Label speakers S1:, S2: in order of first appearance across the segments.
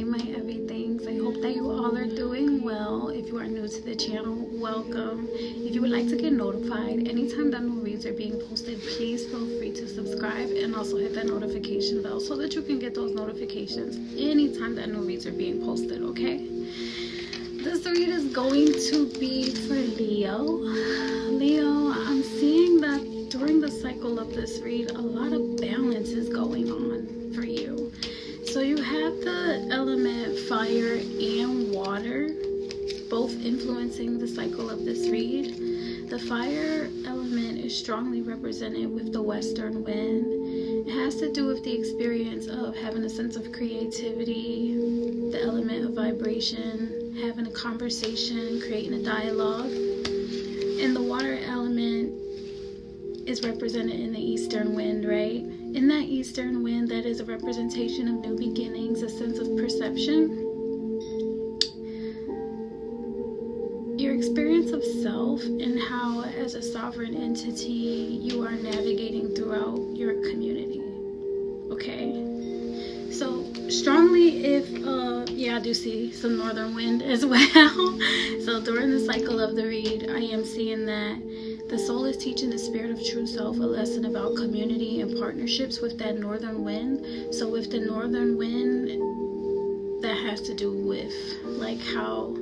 S1: my everythings. I hope that you all are doing well. If you are new to the channel, welcome. If you would like to get notified anytime that new reads are being posted, please feel free to subscribe and also hit that notification bell so that you can get those notifications anytime that new reads are being posted, okay? This read is going to be for Leo. Leo, I'm seeing that during the cycle of this read, a lot of balance is going on for you. So you have the element fire and water, both influencing the cycle of this read. The fire element is strongly represented with the western wind. It has to do with the experience of having a sense of creativity, the element of vibration, having a conversation, creating a dialogue. And the water element is represented in the eastern wind, right? In that eastern wind, that is a representation of new beginnings, a sense of perception. Your experience of self and how, as a sovereign entity, you are navigating throughout your community. Okay? So, strongly yeah, I do see some northern wind as well. So, during the cycle of the read, I am seeing that the soul is teaching the spirit of true self a lesson about community and partnerships with that northern wind. So with the northern wind, that has to do with like how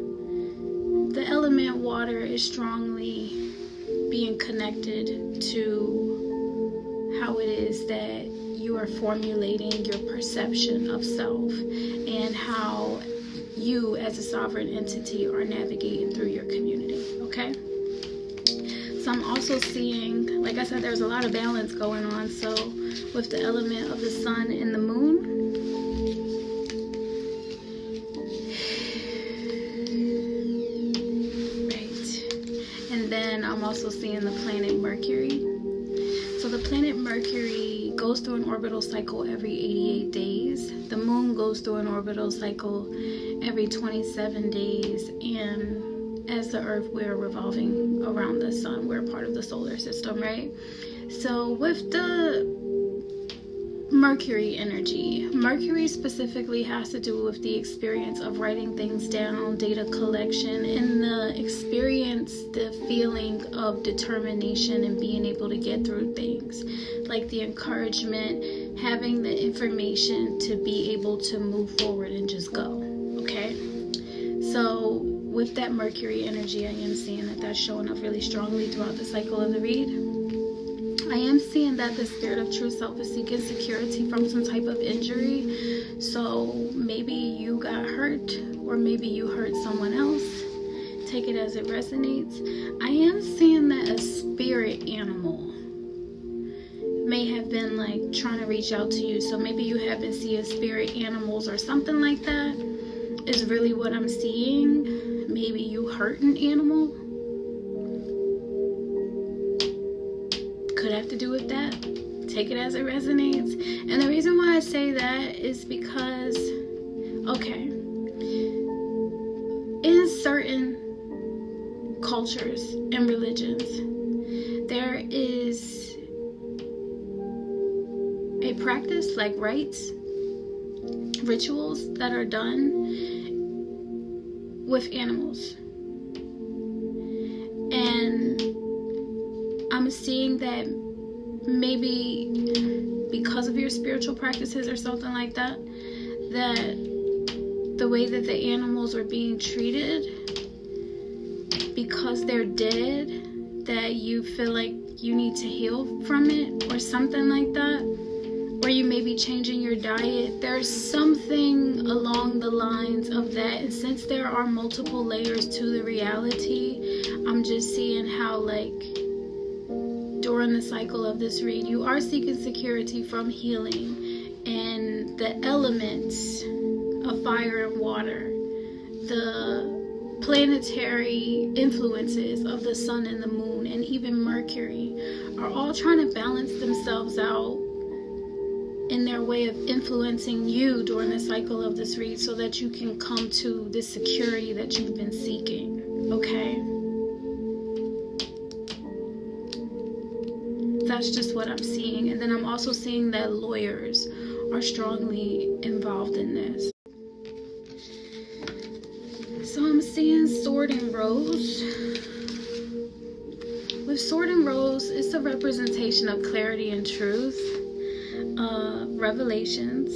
S1: the element water is strongly being connected to how it is that you are formulating your perception of self and how you as a sovereign entity are navigating through your community, okay? So I'm also seeing, like I said, there's a lot of balance going on. So with the element of the sun and the moon, right? And then I'm also seeing the planet Mercury. So the planet Mercury goes through an orbital cycle every 88 days. The moon goes through an orbital cycle every 27 days. And as the earth, we're revolving around the sun. We're part of the solar system, right? So with the Mercury energy, Mercury specifically has to do with the experience of writing things down, data collection, and the experience, the feeling of determination and being able to get through things, like the encouragement, having the information to be able to move forward and just go, okay? So with that Mercury energy, I am seeing that that's showing up really strongly throughout the cycle of the read. I am seeing that the spirit of true self is seeking security from some type of injury. So maybe you got hurt, or maybe you hurt someone else. Take it as it resonates. I am seeing that a spirit animal may have been like trying to reach out to you. So maybe you have been seeing spirit animals or something like that is really what I'm seeing. Maybe you hurt an animal. Could have to do with that. Take it as it resonates. And the reason why I say that is because, okay, in certain cultures and religions, there is a practice like rites, rituals that are done with animals. And I'm seeing that maybe because of your spiritual practices or something like that, that the way that the animals are being treated, because they're dead, that you feel like you need to heal from it or something like that. Or you may be changing your diet. There's something along the lines of that. And since there are multiple layers to the reality, I'm just seeing how, like, during the cycle of this read, you are seeking security from healing. And the elements of fire and water, the planetary influences of the sun and the moon, and even Mercury, are all trying to balance themselves out in their way of influencing you during the cycle of this read so that you can come to this security that you've been seeking, okay? That's just what I'm seeing. And then I'm also seeing that lawyers are strongly involved in this. So I'm seeing Sword and Rose. With Sword and Rose, it's a representation of clarity and truth, revelations.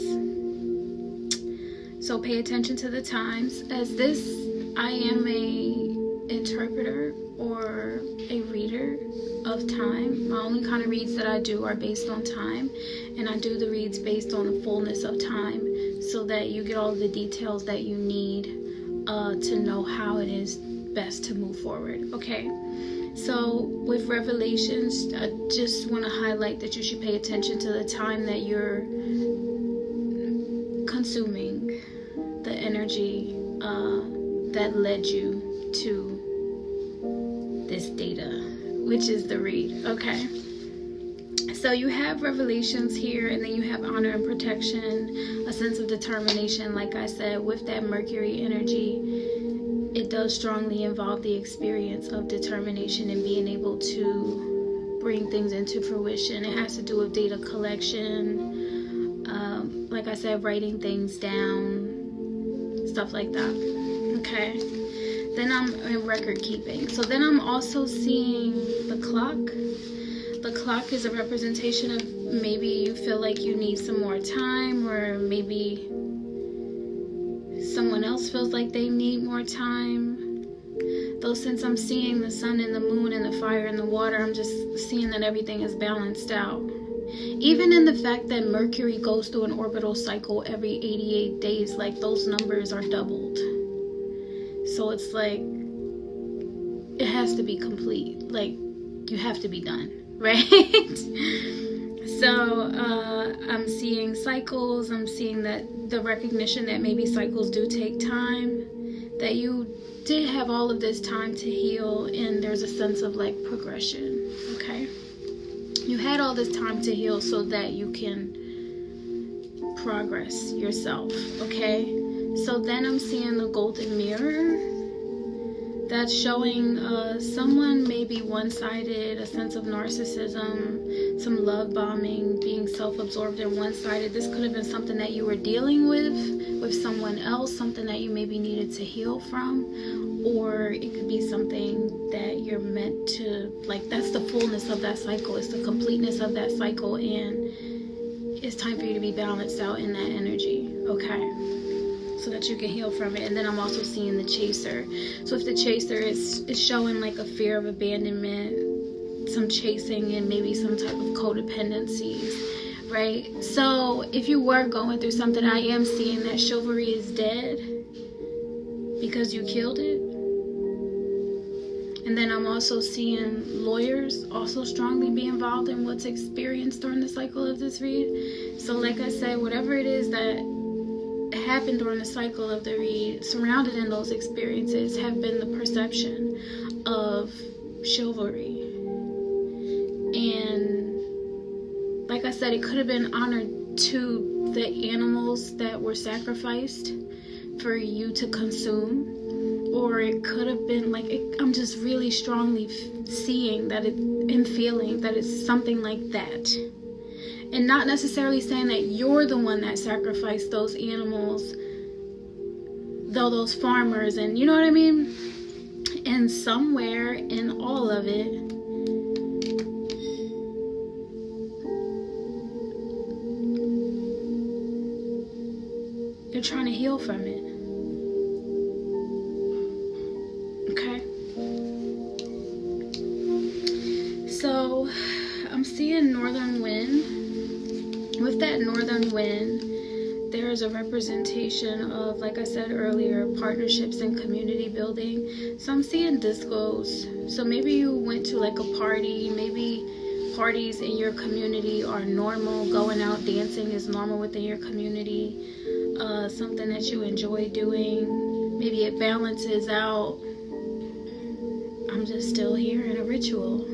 S1: So pay attention to the times. As this, I am a interpreter or a reader of time. My only kind of reads that I do are based on time, and I do the reads based on the fullness of time, so that you get all the details that you need to know how it is best to move forward. Okay, so with revelations, I just want to highlight that you should pay attention to the time that you're consuming, the energy that led you to this data, which is the read. Okay, so you have revelations here, and then you have honor and protection, a sense of determination. Like I said, with that Mercury energy, it does strongly involve the experience of determination and being able to bring things into fruition. It has to do with data collection, like I said, writing things down, stuff like that. Okay, then I'm in record keeping. So then I'm also seeing the clock. The clock is a representation of maybe you feel like you need some more time, or maybe someone else feels like they need more time. Though since I'm seeing the sun and the moon and the fire and the water, I'm just seeing that everything is balanced out. Even in the fact that Mercury goes through an orbital cycle every 88 days, like those numbers are doubled. So it's like, it has to be complete. Like, you have to be done, right? So I'm seeing cycles. I'm seeing that the recognition that maybe cycles do take time, that you did have all of this time to heal, and there's a sense of like progression. Okay, you had all this time to heal so that you can progress yourself. Okay, so then I'm seeing the golden mirror. That's showing someone maybe one-sided, a sense of narcissism, some love bombing, being self-absorbed and one-sided. This could have been something that you were dealing with someone else, something that you maybe needed to heal from, or it could be something that you're meant to, like, that's the fullness of that cycle. It's the completeness of that cycle, and it's time for you to be balanced out in that energy. Okay, so that you can heal from it. And then I'm also seeing the chaser. So if the chaser is showing like a fear of abandonment, some chasing, and maybe some type of codependencies, right? So if you were going through something, I am seeing that chivalry is dead because you killed it. And then I'm also seeing lawyers also strongly be involved in what's experienced during the cycle of this read. So like I said, whatever it is that happened during the cycle of the read, surrounded in those experiences, have been the perception of chivalry. And like I said, it could have been honored to the animals that were sacrificed for you to consume, or it could have been like I'm just really strongly seeing that and feeling that it's something like that. And not necessarily saying that you're the one that sacrificed those animals, though those farmers, and you know what I mean? And somewhere in all of it, you're trying to heal from it. Okay? So I'm seeing northern wind. With that northern wind, there is a representation of, like I said earlier, partnerships and community building. So I'm seeing discos. So maybe you went to like a party. Maybe parties in your community are normal. Going out dancing is normal within your community. Something that you enjoy doing. Maybe it balances out. I'm just still hearing a ritual.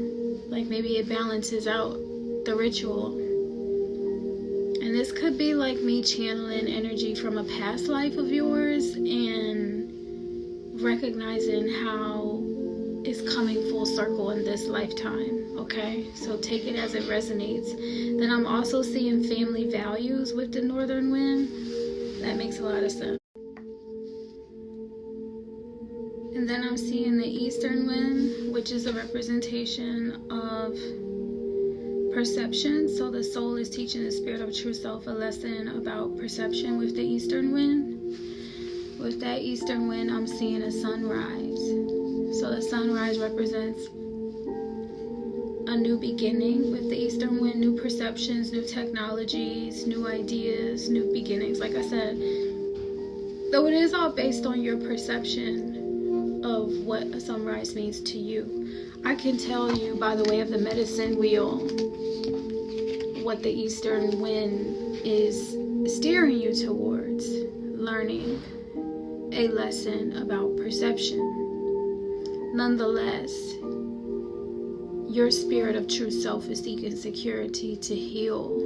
S1: Like maybe it balances out the ritual. And this could be like me channeling energy from a past life of yours and recognizing how it's coming full circle in this lifetime. Okay, so take it as it resonates. Then I'm also seeing family values with the northern wind. That makes a lot of sense. And then I'm seeing the eastern wind, which is a representation of perception. So the soul is teaching the spirit of true self a lesson about perception with the eastern wind. With that eastern wind, I'm seeing a sunrise. So the sunrise represents a new beginning with the eastern wind, new perceptions, new technologies, new ideas, new beginnings. Like I said, though it is all based on your perception of what a sunrise means to you, I can tell you by the way of the medicine wheel what the eastern wind is steering you towards, learning a lesson about perception. Nonetheless, your spirit of true self is seeking security to heal.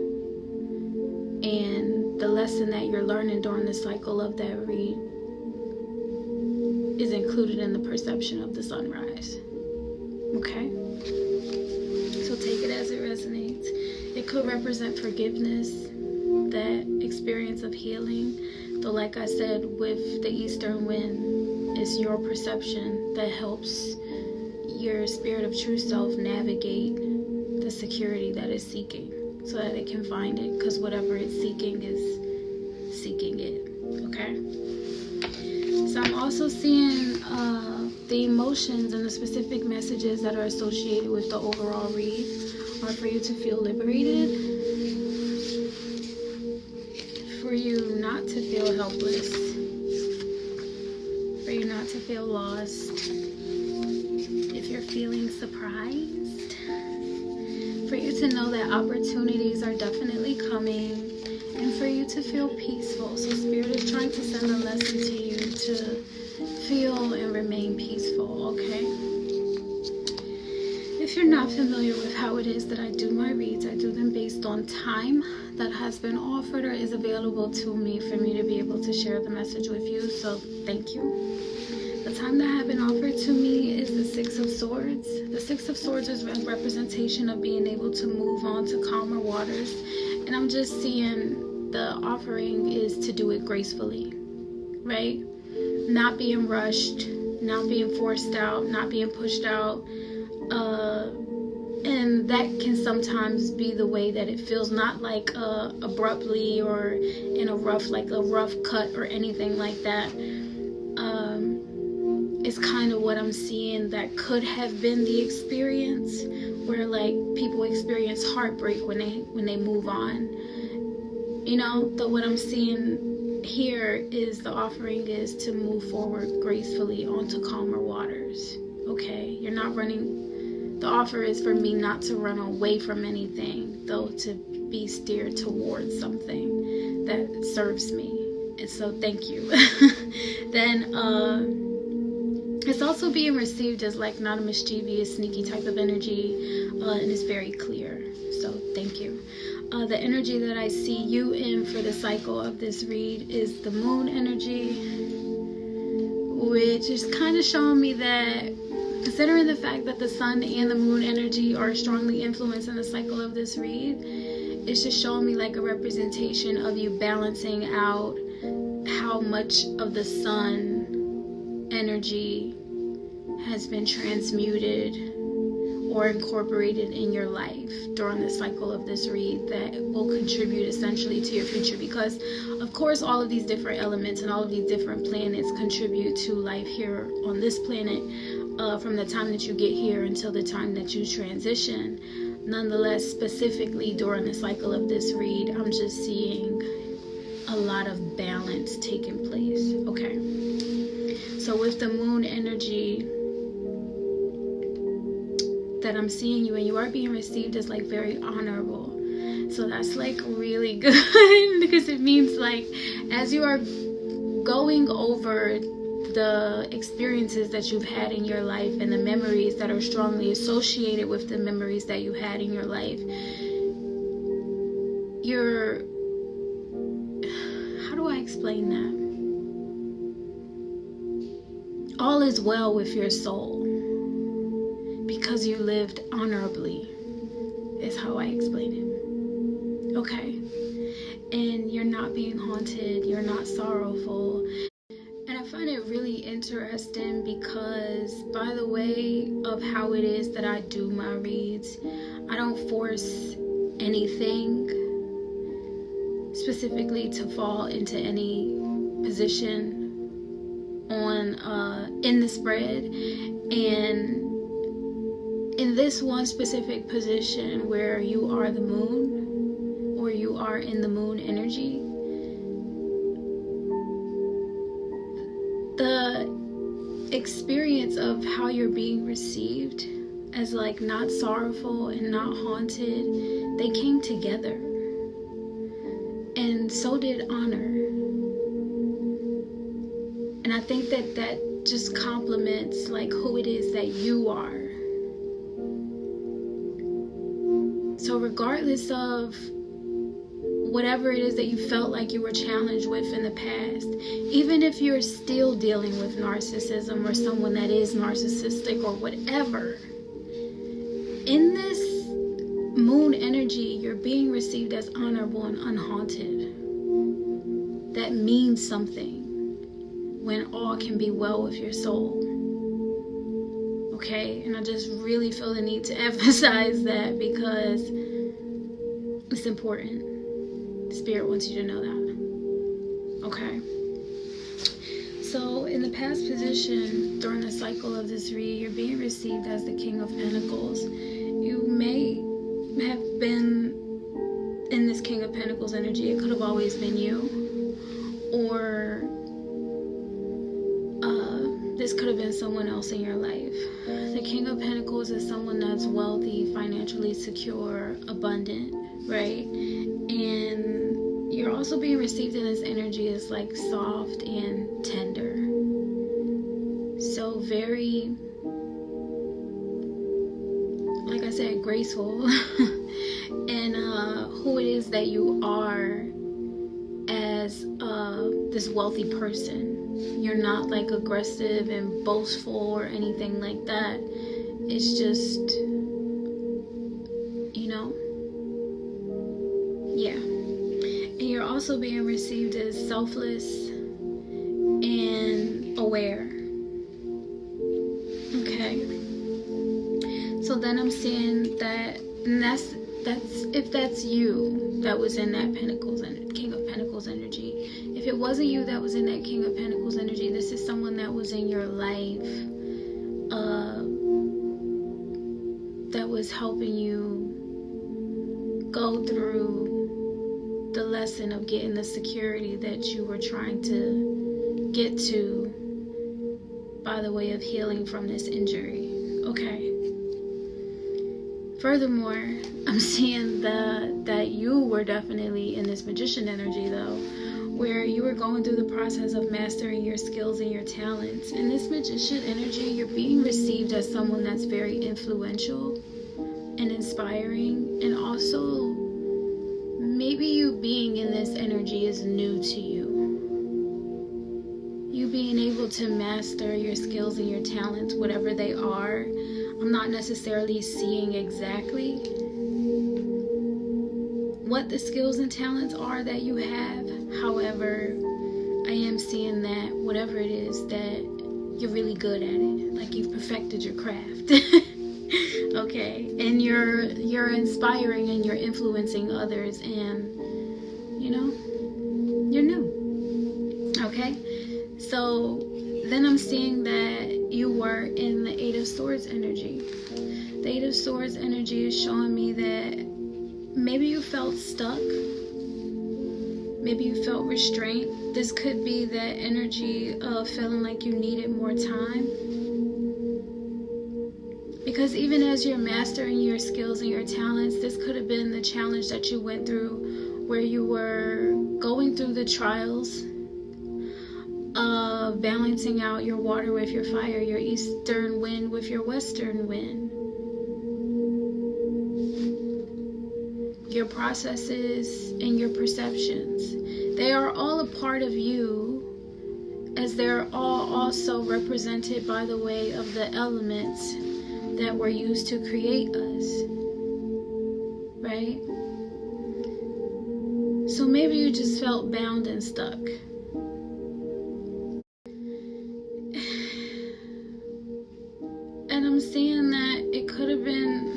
S1: And the lesson that you're learning during the cycle of that read is included in the perception of the sunrise. Okay? So take it as it resonates. It could represent forgiveness, that experience of healing. Though, like I said, with the eastern wind, it's your perception that helps your spirit of true self navigate the security that it's seeking so that it can find it, because whatever it's seeking is seeking it. Okay? So I'm also seeing the emotions and the specific messages that are associated with the overall read are for you to feel liberated, for you not to feel helpless, for you not to feel lost, if you're feeling surprised, for you to know that opportunities are definitely coming, and for you to feel peaceful. So Spirit is trying to send a lesson to you to feel and remain peaceful, okay? If you're not familiar with how it is that I do my reads, I do them based on time that has been offered or is available to me for me to be able to share the message with you. So thank you. The time that has been offered to me is the Six of Swords. The Six of Swords is a representation of being able to move on to calmer waters. And I'm just seeing the offering is to do it gracefully, right? Not being rushed, not being forced out, not being pushed out. And that can sometimes be the way that it feels, not like abruptly or in a rough cut or anything like that. It's kind of what I'm seeing that could have been the experience, where like people experience heartbreak when they move on, you know. But what I'm seeing here is the offering is to move forward gracefully onto calmer waters. Okay, you're not running. The offer is for me not to run away from anything, though to be steered towards something that serves me. And so thank you. Then it's also being received as like not a mischievous, sneaky type of energy, and it's very clear. So thank you. The energy that I see you in for the cycle of this read is the moon energy, which is kind of showing me that, considering the fact that the sun and the moon energy are strongly influenced in the cycle of this read, it's just showing me like a representation of you balancing out how much of the sun energy has been transmuted or incorporated in your life during the cycle of this read that will contribute essentially to your future. Because of course all of these different elements and all of these different planets contribute to life here on this planet, from the time that you get here until the time that you transition. Nonetheless, specifically during the cycle of this read, I'm just seeing a lot of balance taking place. Okay, so with the moon energy that I'm seeing you, and you are being received as like very honorable. So that's like really good because it means like as you are going over the experiences that you've had in your life and the memories that are strongly associated with the memories that you had in your life, you're, how do I explain that? All is well with your soul because you lived honorably, is how I explain it. Okay? And you're not being haunted, you're not sorrowful. And I find it really interesting because by the way of how it is that I do my reads, I don't force anything specifically to fall into any position on in the spread. And in this one specific position where you are the moon, or you are in the moon energy, the experience of how you're being received as like not sorrowful and not haunted, they came together, and so did honor. And I think that that just complements like who it is that you are. So regardless of whatever it is that you felt like you were challenged with in the past, even if you're still dealing with narcissism or someone that is narcissistic or whatever, in this moon energy, you're being received as honorable and unhaunted. That means something when all can be well with your soul. Okay? And I just really feel the need to emphasize that because it's important. Spirit wants you to know that. Okay. So in the past position, during the cycle of this read, you're being received as the King of Pentacles. You may have been in this King of Pentacles energy. It could have always been you. Or this could have been someone else in your life. The King of Pentacles is someone that's wealthy, financially secure, abundant, right? And you're also being received in this energy as like soft and tender. So very, like I said, graceful. And who it is that you are as this wealthy person. You're not like aggressive and boastful or anything like that. It's just, you know, yeah. And you're also being received as selfless and aware. Okay. So then I'm seeing that, and that's if that's you that was in that Pentacles and King of Pentacles energy. If it wasn't you that was in that King of Pentacles energy, this is someone that was in your life that was helping you go through the lesson of getting the security that you were trying to get to by the way of healing from this injury. Okay. Furthermore, I'm seeing that you were definitely in this Magician energy though, where you were going through the process of mastering your skills and your talents. In this Magician energy, you're being received as someone that's very influential and inspiring, and also maybe you being in this energy is new to you. You being able to master your skills and your talents, whatever they are. I'm not necessarily seeing exactly what the skills and talents are that you have. However, I am seeing that whatever it is, that you're really good at it. Like you've perfected your craft. Okay. And you're inspiring and you're influencing others, and you know, you're new. Okay. So then I'm seeing that you were in the Eight of Swords energy. The Eight of Swords energy is showing me that maybe you felt stuck. Maybe you felt restraint. This could be that energy of feeling like you needed more time. Because even as you're mastering your skills and your talents, this could have been the challenge that you went through, where you were going through the trials of balancing out your water with your fire, your eastern wind with your western wind. Your processes and your perceptions. They are all a part of you, as they're all also represented by the way of the elements that were used to create us. Right? So maybe you just felt bound and stuck. I'm seeing that it could have been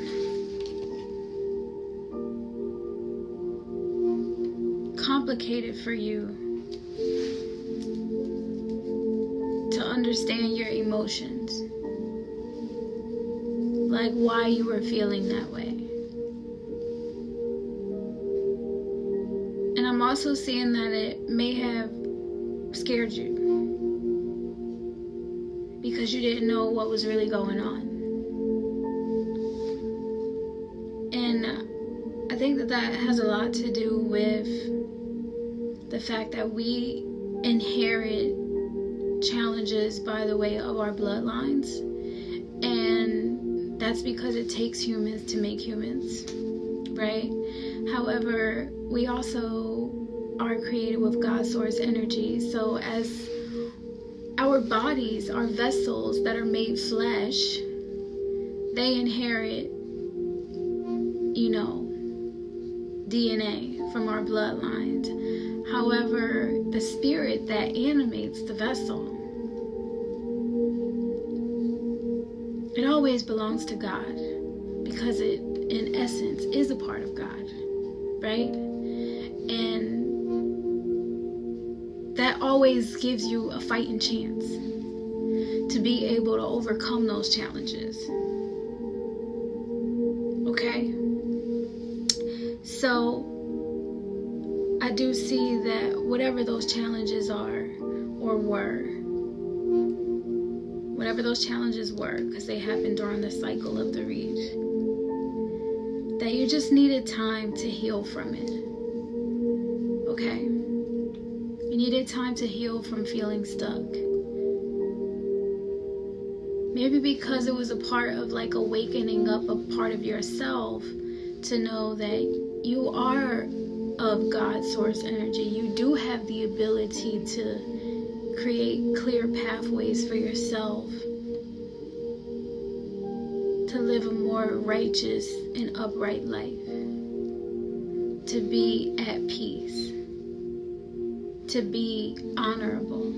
S1: complicated for you to understand your emotions, like why you were feeling that way. And I'm also seeing that it may have scared you because you didn't know what was really going on. And I think that has a lot to do with the fact that we inherit challenges by the way of our bloodlines, and that's because it takes humans to make humans, right? However, we also are created with God's source energy. So as our bodies are vessels that are made flesh, they inherit, DNA from our bloodlines. However, the spirit that animates the vessel, it always belongs to God, because it, in essence, is a part of God, right? And that always gives you a fighting chance to be able to overcome those challenges. Okay? So I do see that whatever those challenges are or were, whatever those challenges were, because they happened during the cycle of the read, that you just needed time to heal from it. Okay? You needed time to heal from feeling stuck. Maybe because it was a part of like awakening up a part of yourself to know that you are of God's source energy. You do have the ability to create clear pathways for yourself to live a more righteous and upright life, to be at peace, to be honorable.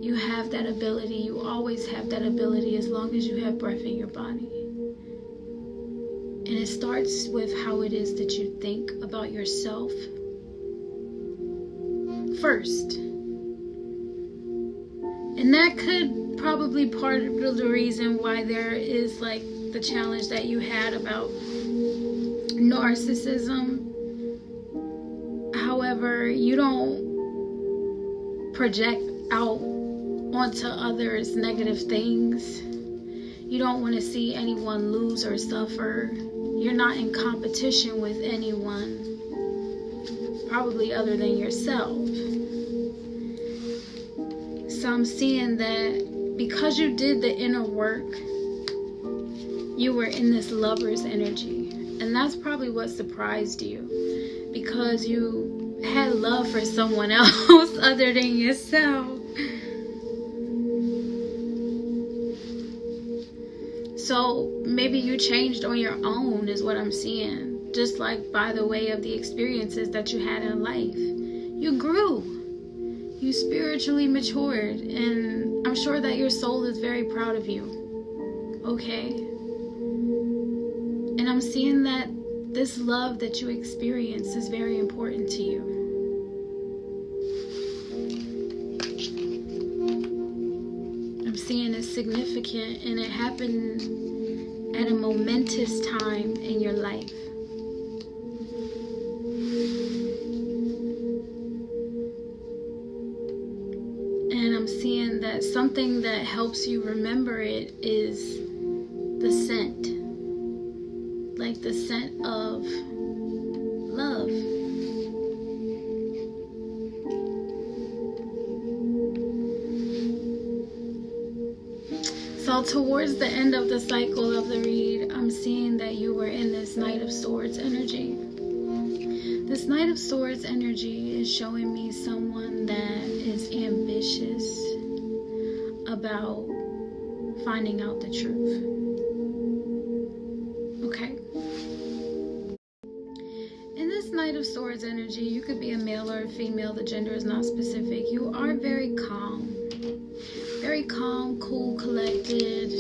S1: You have that ability. You always have that ability as long as you have breath in your body. And it starts with how it is that you think about yourself first. And that could probably part of the reason why there is like the challenge that you had about narcissism. However, you don't project out onto others negative things. You don't want to see anyone lose or suffer. You're not in competition with anyone, probably other than yourself. So I'm seeing that because you did the inner work, you were in this lover's energy. And that's probably what surprised you, because you had love for someone else other than yourself. So maybe you changed on your own is what I'm seeing. Just like by the way of the experiences that you had in life. You grew. You spiritually matured. And I'm sure that your soul is very proud of you. Okay? And I'm seeing that this love that you experience is very important to you. I'm seeing it's significant, and it happened at a momentous time in your life. And I'm seeing that something that helps you remember it is the scent. Like the scent of love. So towards the end of the cycle of the read, I'm seeing that you were in this Knight of Swords energy. This Knight of Swords energy is showing me someone that is ambitious about finding out the truth. Okay? In this Knight of Swords energy, you could be a male or a female. The gender is not specific. You are very calm. very calm, cool, collected,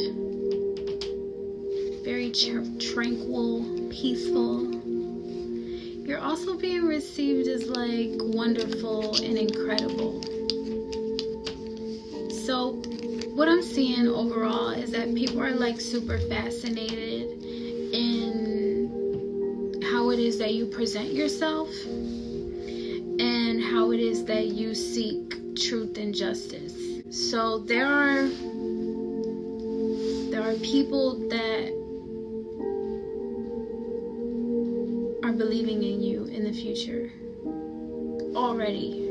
S1: very tranquil, peaceful. You're also being received as like wonderful and incredible. So what I'm seeing overall is that people are like super fascinated in how it is that you present yourself and how it is that you seek truth and justice. So there are people that are believing in you in the future already.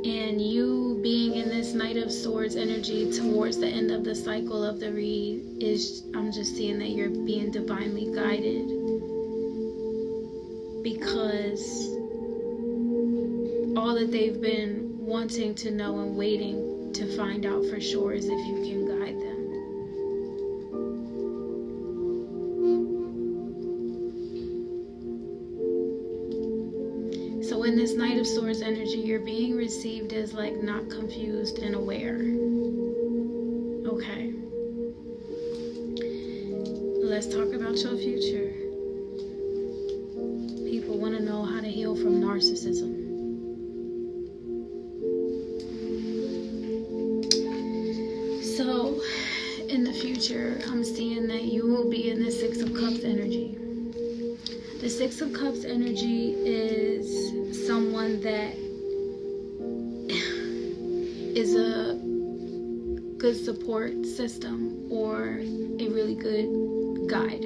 S1: And you being in this Knight of Swords energy towards the end of the cycle of the read is, I'm just seeing that you're being divinely guided, because all that they've been wanting to know and waiting to find out for sure is if you can guide them. So in this Knight of Swords energy, you're being received as like not confused and aware. Okay. Let's talk about your future. People want to know how to heal from narcissism. So in the future, I'm seeing that you will be in the Six of Cups energy. The Six of Cups energy is someone that is a good support system or a really good guide,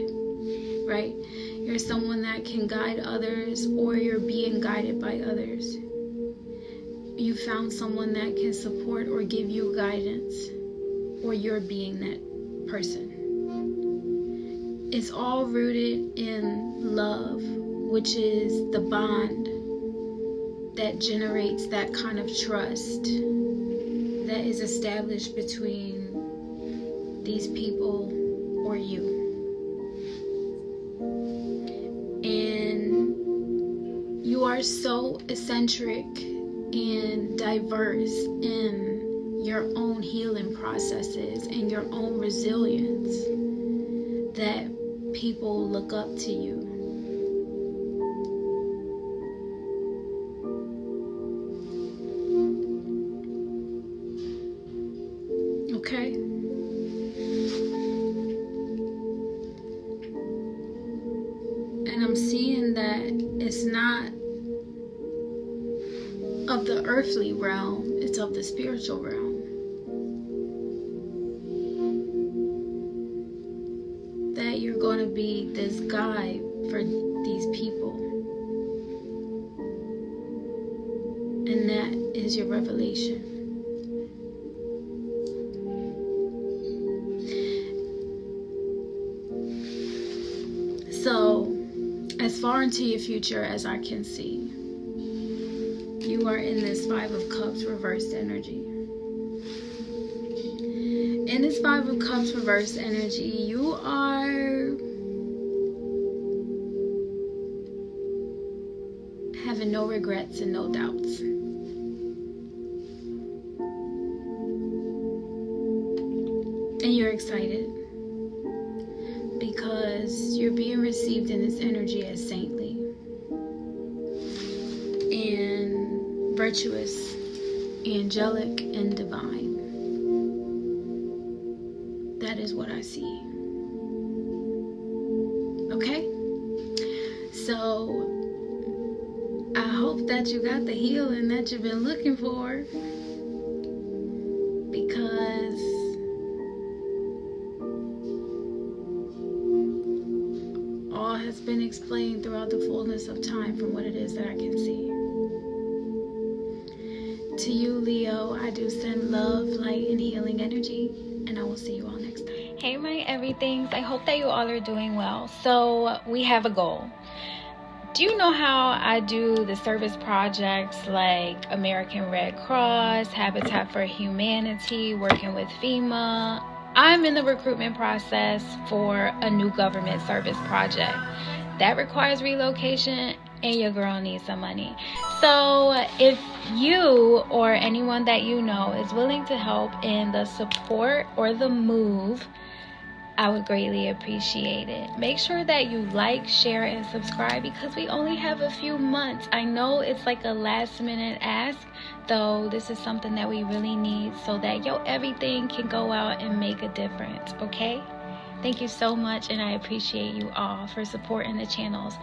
S1: right? You're someone that can guide others, or you're being guided by others. You found someone that can support or give you guidance, or you're being that person. It's all rooted in love, which is the bond that generates that kind of trust that is established between these people or you. And you are so eccentric and diverse in your own healing processes and your own resilience that people look up to you. Okay? And I'm seeing that it's not of the earthly realm, it's of the spiritual realm. That you're going to be this guide for these people. And that is your revelation. So, as far into your future as I can see, you are in this Five of Cups reversed energy. In this Five of Cups reversed energy, you are having no regrets and no doubts. And you're excited because you're being received in this energy as saintly and virtuous, angelic, and divine. That is what I see. Okay? So, I hope that you got the healing that you've been looking for, because all has been explained throughout the fullness of time from what it is that I can see. To you, Leo, I do send love, light, and healing energy, and I will see you all next time. Hey, my everythings. I hope that you all are doing well. So, we have a goal. Do you know how I do the service projects like American Red Cross, Habitat for Humanity, working with FEMA? I'm in the recruitment process for a new government service project. That requires relocation, and your girl needs some money. So if you or anyone that you know is willing to help in the support or the move, I would greatly appreciate it. Make sure that you like, share, and subscribe because we only have a few months. I know it's like a last minute ask, though this is something that we really need so that everything can go out and make a difference, okay? Thank you so much, and I appreciate you all for supporting the channels.